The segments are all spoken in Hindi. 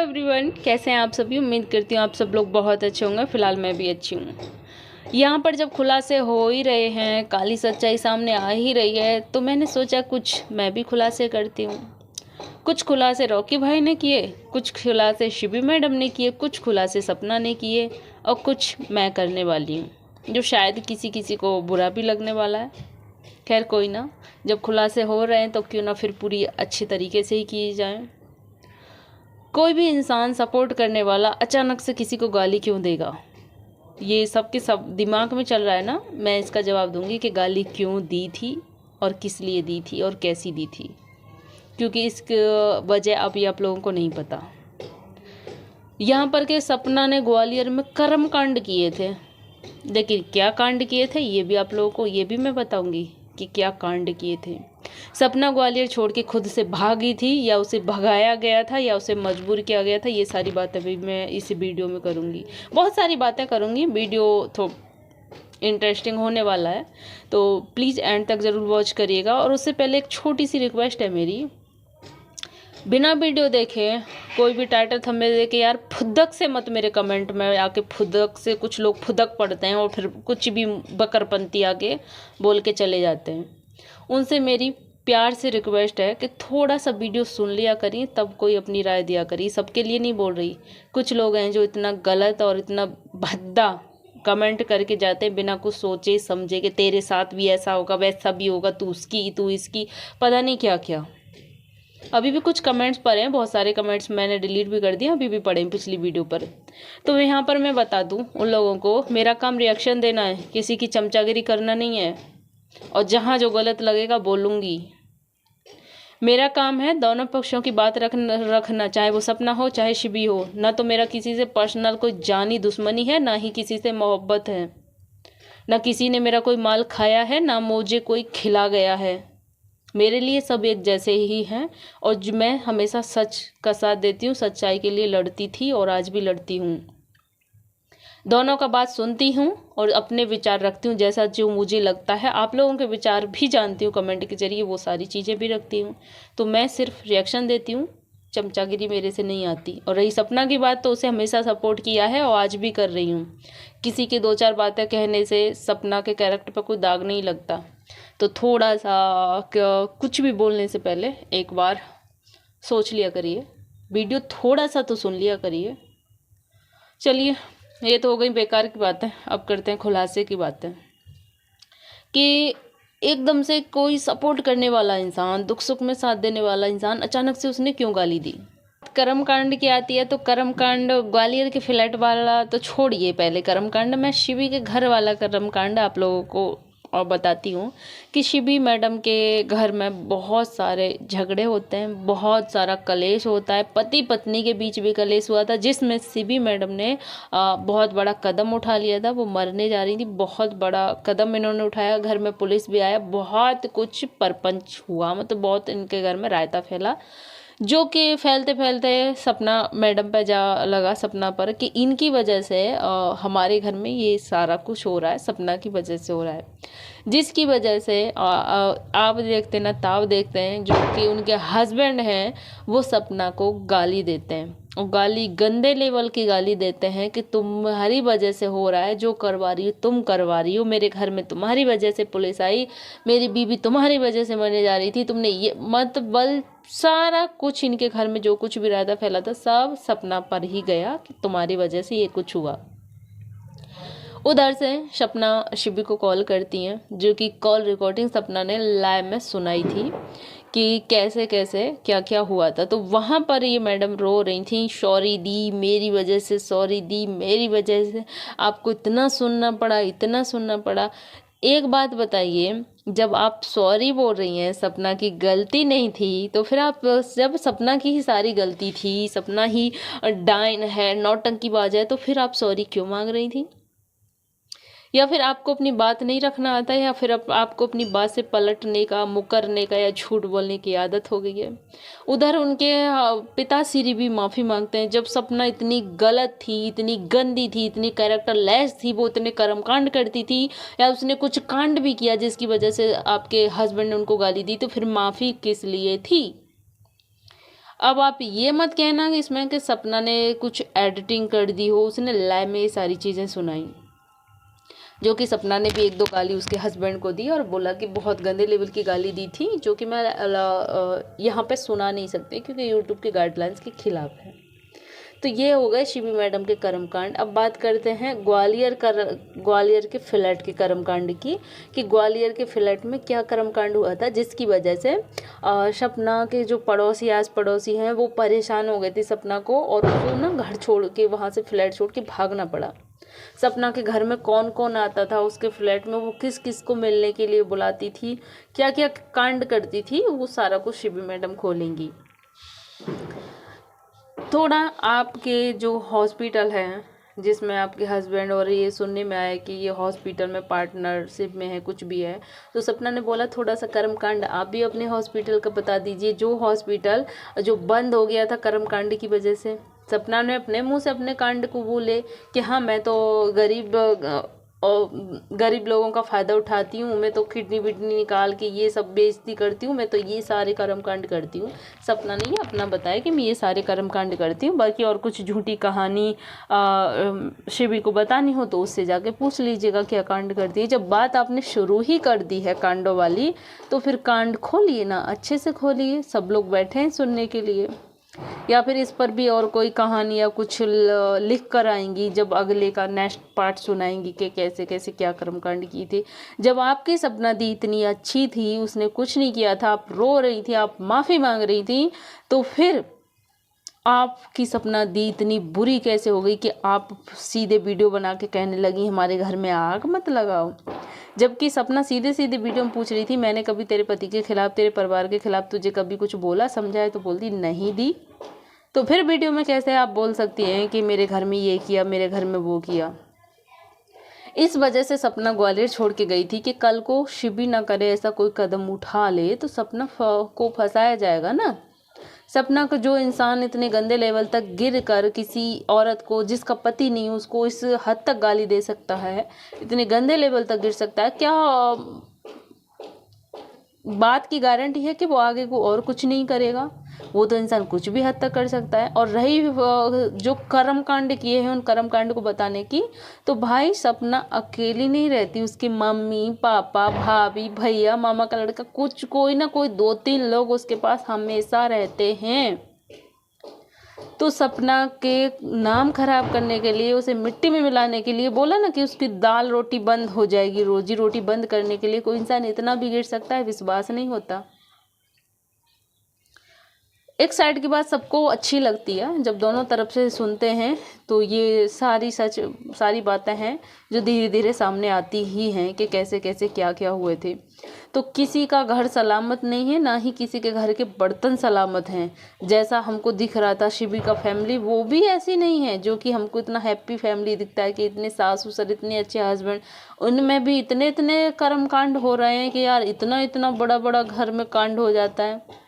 एवरीवन, कैसे हैं आप सभी। उम्मीद करती हूँ आप सब लोग बहुत अच्छे होंगे। फ़िलहाल मैं भी अच्छी हूँ। यहाँ पर जब खुलासे हो ही रहे हैं, काली सच्चाई सामने आ ही रही है, तो मैंने सोचा कुछ मैं भी खुलासे करती हूँ। कुछ खुलासे रॉकी भाई ने किए, कुछ खुलासे शिबी मैडम ने किए, कुछ खुलासे सपना ने किए और कुछ मैं करने वाली हूँ, जो शायद किसी किसी को बुरा भी लगने वाला है। खैर कोई ना, जब खुलासे हो रहे हैं तो क्यों ना फिर पूरी अच्छी तरीके से ही किए जाएं। कोई भी इंसान सपोर्ट करने वाला अचानक से किसी को गाली क्यों देगा, ये सबके सब दिमाग में चल रहा है ना। मैं इसका जवाब दूंगी कि गाली क्यों दी थी और किस लिए दी थी और कैसी दी थी, क्योंकि इसकी वजह अभी आप लोगों को नहीं पता। यहाँ पर के सपना ने ग्वालियर में कर्म कांड किए थे, लेकिन क्या कांड किए थे ये भी आप लोगों को ये भी मैं बताऊंगी कि क्या कांड किए थे। सपना ग्वालियर छोड़ के खुद से भागी थी या उसे भगाया गया था या उसे मजबूर किया गया था, ये सारी बातें भी मैं इस वीडियो में करूँगी। बहुत सारी बातें करूँगी, वीडियो तो इंटरेस्टिंग होने वाला है, तो प्लीज़ एंड तक ज़रूर वॉच करिएगा। और उससे पहले एक छोटी सी रिक्वेस्ट है मेरी, बिना वीडियो देखे कोई भी टाइटल थंबनेल देके यार फुदक से मत मेरे कमेंट में आके फुदक से, कुछ लोग फुदक पढ़ते हैं और फिर कुछ भी बकरपंती आके बोल के चले जाते हैं। उनसे मेरी प्यार से रिक्वेस्ट है कि थोड़ा सा वीडियो सुन लिया करिए, तब कोई अपनी राय दिया करिए। सबके लिए नहीं बोल रही, कुछ लोग हैं जो इतना गलत और इतना भद्दा कमेंट करके जाते हैं बिना कुछ सोचे समझे कि तेरे साथ भी ऐसा होगा वैसा भी होगा, तू उसकी तू इसकी, पता नहीं क्या क्या। अभी भी कुछ कमेंट्स पड़े हैं, बहुत सारे कमेंट्स मैंने डिलीट भी कर दिए, अभी भी पड़े हैं पिछली वीडियो पर। तो यहाँ पर मैं बता दूँ उन लोगों को, मेरा काम रिएक्शन देना है, किसी की चमचागिरी करना नहीं है। और जहाँ जो गलत लगेगा बोलूँगी। मेरा काम है दोनों पक्षों की बात रखना, चाहे वो सपना हो चाहे शिबी हो। ना तो मेरा किसी से पर्सनल कोई जानी दुश्मनी है, ना ही किसी से मोहब्बत है, ना किसी ने मेरा कोई माल खाया है, ना मुझे कोई खिला गया है। मेरे लिए सब एक जैसे ही हैं और जो मैं हमेशा सच का साथ देती हूँ, सच्चाई के लिए लड़ती थी और आज भी लड़ती हूँ। दोनों का बात सुनती हूँ और अपने विचार रखती हूँ, जैसा जो मुझे लगता है। आप लोगों के विचार भी जानती हूँ कमेंट के जरिए, वो सारी चीज़ें भी रखती हूँ। तो मैं सिर्फ रिएक्शन देती हूँ, चमचागिरी मेरे से नहीं आती। और रही सपना की बात, तो उसे हमेशा सपोर्ट किया है और आज भी कर रही हूँ। किसी की दो चार बातें कहने से सपना के कैरेक्टर पर कोई दाग नहीं लगता। तो थोड़ा सा कुछ भी बोलने से पहले एक बार सोच लिया करिए, वीडियो थोड़ा सा तो सुन लिया करिए। चलिए, ये तो हो गई बेकार की बातें। अब करते हैं खुलासे की बातें कि एकदम से कोई सपोर्ट करने वाला इंसान, दुख सुख में साथ देने वाला इंसान, अचानक से उसने क्यों गाली दी। कर्मकांड की आती है तो कर्मकांड ग्वालियर के फ्लैट वाला तो छोड़िए, पहले कर्मकांड मैं शिवी के घर वाला कर्मकांड आप लोगों को और बताती हूँ कि शिबी मैडम के घर में बहुत सारे झगड़े होते हैं, बहुत सारा कलेश होता है। पति पत्नी के बीच भी कलेश हुआ था, जिसमें शिबी मैडम ने बहुत बड़ा कदम उठा लिया था। वो मरने जा रही थी, बहुत बड़ा कदम इन्होंने उठाया, घर में पुलिस भी आया, बहुत कुछ परपंच हुआ, मतलब बहुत इनके घर में रायता फैला, जो कि फैलते फैलते सपना मैडम पे जा लगा, सपना पर, कि इनकी वजह से हमारे घर में ये सारा कुछ हो रहा है, सपना की वजह से हो रहा है। जिसकी वजह से आप देखते ना ताव देखते हैं, जो कि उनके हस्बैंड हैं, वो सपना को गाली देते हैं और गाली गंदे लेवल की गाली देते हैं कि तुम्हारी वजह से हो रहा है, जो करवा रही हो तुम करवा रही हो, मेरे घर में तुम्हारी वजह से पुलिस आई, मेरी बीवी तुम्हारी वजह से मरने जा रही थी, तुमने ये मतलब सारा कुछ इनके घर में जो कुछ भी रायता फैला था सब सपना पर ही गया कि तुम्हारी वजह से ये कुछ हुआ। उधर से सपना शिबी को कॉल करती हैं, जो कि कॉल रिकॉर्डिंग सपना ने लाइव में सुनाई थी कि कैसे कैसे क्या क्या हुआ था। तो वहाँ पर ये मैडम रो रही थी, सॉरी दी मेरी वजह से, सॉरी दी मेरी वजह से, आपको इतना सुनना पड़ा, इतना सुनना पड़ा। एक बात बताइए, जब आप सॉरी बोल रही हैं, सपना की गलती नहीं थी, तो फिर आप, जब सपना की ही सारी गलती थी, सपना ही डाइन है, नौटंकीबाज है, तो फिर आप सॉरी क्यों मांग रही थी? या फिर आपको अपनी बात नहीं रखना आता है, या फिर आपको अपनी बात से पलटने का, मुकरने का या झूठ बोलने की आदत हो गई है। उधर उनके पिताश्री भी माफ़ी मांगते हैं, जब सपना इतनी गलत थी, इतनी गंदी थी, इतनी कैरेक्टर लेस थी, वो इतने कर्मकांड करती थी, या उसने कुछ कांड भी किया जिसकी वजह से आपके हस्बैंड ने उनको गाली दी, तो फिर माफ़ी किस लिए थी? अब आप ये मत कहना कि इसमें कि सपना ने कुछ एडिटिंग कर दी हो, उसने लाइव में ये सारी चीज़ें सुनाई, जो कि सपना ने भी एक दो गाली उसके हस्बैंड को दी और बोला कि बहुत गंदे लेवल की गाली दी थी, जो कि मैं यहाँ पे सुना नहीं सकती क्योंकि यूट्यूब के गाइडलाइंस के खिलाफ है। तो ये हो गए शिबी मैडम के कर्मकांड। अब बात करते हैं ग्वालियर के फ्लैट के कर्मकांड की, कि ग्वालियर के फ्लैट में क्या कर्मकांड हुआ था जिसकी वजह से सपना के जो पड़ोसी आस पड़ोसी हैं वो परेशान हो गए थे सपना को, और उसको ना घर छोड़ के, वहाँ से फ्लैट छोड़ के भागना पड़ा। सपना के घर में कौन कौन आता था उसके फ्लैट में, वो किस किस को मिलने के लिए बुलाती थी, क्या क्या कांड करती थी, वो सारा कुछ शिबी मैडम खोलेंगी। थोड़ा आपके जो हॉस्पिटल है जिसमें आपके हस्बैंड, और ये सुनने में आया कि ये हॉस्पिटल में पार्टनरशिप में है, कुछ भी है, तो सपना ने बोला थोड़ा सा कर्मकांड आप भी अपने हॉस्पिटल का बता दीजिए, जो हॉस्पिटल जो बंद हो गया था कर्मकांड की वजह से। सपना ने अपने मुंह से अपने कांड को बोले कि हाँ मैं तो गरीब लोगों का फ़ायदा उठाती हूँ, मैं तो किडनी विडनी निकाल के ये सब बेइज्जती करती हूँ, मैं तो ये सारे कर्मकांड करती हूँ। सपना ने ये अपना बताया कि मैं ये सारे कर्मकांड करती हूँ, बाकी और कुछ झूठी कहानी शिवी को बतानी हो तो उससे जाके पूछ लीजिएगा क्या कांड करती है। जब बात आपने शुरू ही कर दी है कांडों वाली, तो फिर कांड खोलिए ना, अच्छे से खोलिए, सब लोग बैठे हैं सुनने के लिए। या फिर इस पर भी और कोई कहानी या कुछ लिख कर आएंगी जब अगले का नेक्स्ट पार्ट सुनाएंगी कि कैसे कैसे क्या कर्मकांड की थी। जब आपकी सपना दी इतनी अच्छी थी, उसने कुछ नहीं किया था, आप रो रही थी, आप माफ़ी मांग रही थी, तो फिर आपकी सपना दी इतनी बुरी कैसे हो गई कि आप सीधे वीडियो बना के कहने लगी हमारे घर में आग मत लगाओ। जबकि सपना सीधे सीधे वीडियो में पूछ रही थी मैंने कभी तेरे पति के खिलाफ, तेरे परिवार के खिलाफ तुझे कभी कुछ बोला, समझाए? तो बोलती नहीं दी। तो फिर वीडियो में कैसे आप बोल सकती हैं कि मेरे घर में ये किया, मेरे घर में वो किया। इस वजह से सपना ग्वालियर छोड़ के गई थी कि कल को शिबी ना करे ऐसा कोई कदम उठा ले तो सपना को फंसाया जाएगा ना। सपना को जो इंसान इतने गंदे लेवल तक गिर कर किसी औरत को जिसका पति नहीं उसको इस हद तक गाली दे सकता है, इतने गंदे लेवल तक गिर सकता है, क्या बात की गारंटी है कि वो आगे को और कुछ नहीं करेगा? वो तो इंसान कुछ भी हद तक कर सकता है। और रही जो कर्म कांड किए हैं उन कर्म कांड को बताने की, तो भाई सपना अकेली नहीं रहती, उसकी मम्मी पापा भाभी भैया मामा का लड़का, कुछ कोई ना कोई 2-3 लोग उसके पास हमेशा रहते हैं। तो सपना के नाम खराब करने के लिए, उसे मिट्टी में मिलाने के लिए, बोला ना कि उसकी दाल रोटी बंद हो जाएगी, रोजी रोटी बंद करने के लिए कोई इंसान इतना भी गिर सकता है? विश्वास नहीं होता। एक साइड की बात सबको अच्छी लगती है, जब दोनों तरफ से सुनते हैं तो ये सारी बातें हैं जो धीरे धीरे सामने आती ही हैं कि कैसे कैसे क्या क्या हुए थे। तो किसी का घर सलामत नहीं है, ना ही किसी के घर के बर्तन सलामत हैं। जैसा हमको दिख रहा था शिबी का फैमिली, वो भी ऐसी नहीं है जो कि हमको इतना हैप्पी फैमिली दिखता है कि इतने सास ससुर, इतने अच्छे हस्बैंड, उनमें भी इतने इतने कर्म कांड हो रहे हैं कि यार इतना इतना बड़ा बड़ा घर में कांड हो जाता है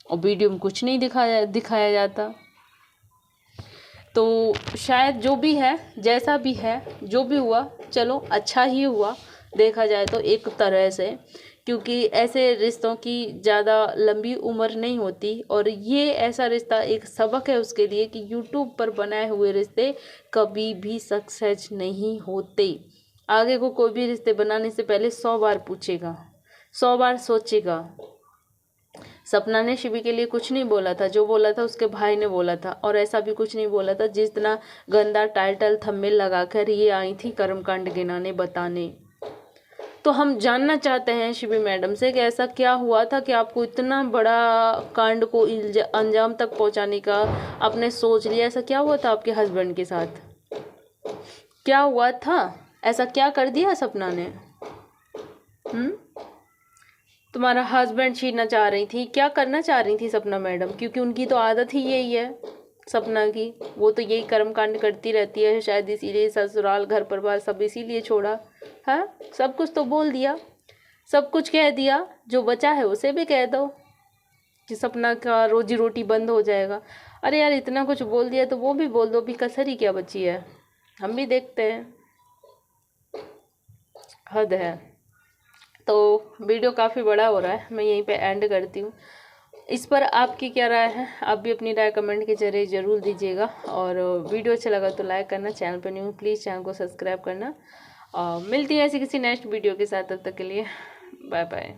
और वीडियो में कुछ नहीं दिखाया जाता। तो शायद जो भी है, जैसा भी है, जो भी हुआ, चलो अच्छा ही हुआ देखा जाए तो एक तरह से, क्योंकि ऐसे रिश्तों की ज़्यादा लंबी उम्र नहीं होती। और ये ऐसा रिश्ता एक सबक है उसके लिए कि यूट्यूब पर बनाए हुए रिश्ते कभी भी सक्सेस नहीं होते। आगे को कोई भी रिश्ते बनाने से पहले 100 बार पूछेगा, 100 बार सोचेगा। सपना ने शिवी के लिए कुछ नहीं बोला था, जो बोला था उसके भाई ने बोला था। और ऐसा भी कुछ नहीं बोला था जितना गंदा टाइटल थंबनेल लगाकर ये आई थी कर्मकांड गिनाने बताने। तो हम जानना चाहते हैं शिवी मैडम से कि ऐसा क्या हुआ था कि आपको इतना बड़ा कांड को अंजाम तक पहुंचाने का आपने सोच लिया। ऐसा क्या हुआ था आपके हस्बैंड के साथ? क्या हुआ था? ऐसा क्या कर दिया सपना ने? तुम्हारा हस्बैंड छीनना चाह रही थी, क्या करना चाह रही थी सपना मैडम? क्योंकि उनकी तो आदत ही यही है सपना की, वो तो यही कर्मकांड करती रहती है। शायद इसीलिए ससुराल घर परिवार सब इसीलिए छोड़ा है। सब कुछ तो बोल दिया, सब कुछ कह दिया, जो बचा है उसे भी कह दो कि सपना का रोजी रोटी बंद हो जाएगा। अरे यार इतना कुछ बोल दिया तो वो भी बोल दो, भी कसर ही क्या बची है? हम भी देखते हैं, हद है। तो वीडियो काफ़ी बड़ा हो रहा है, मैं यहीं पे एंड करती हूँ। इस पर आपकी क्या राय है? आप भी अपनी राय कमेंट के जरिए ज़रूर दीजिएगा। और वीडियो अच्छा लगा तो लाइक करना, चैनल पर न्यू प्लीज़ चैनल को सब्सक्राइब करना। मिलती है ऐसी किसी नेक्स्ट वीडियो के साथ, तब तक के लिए बाय बाय।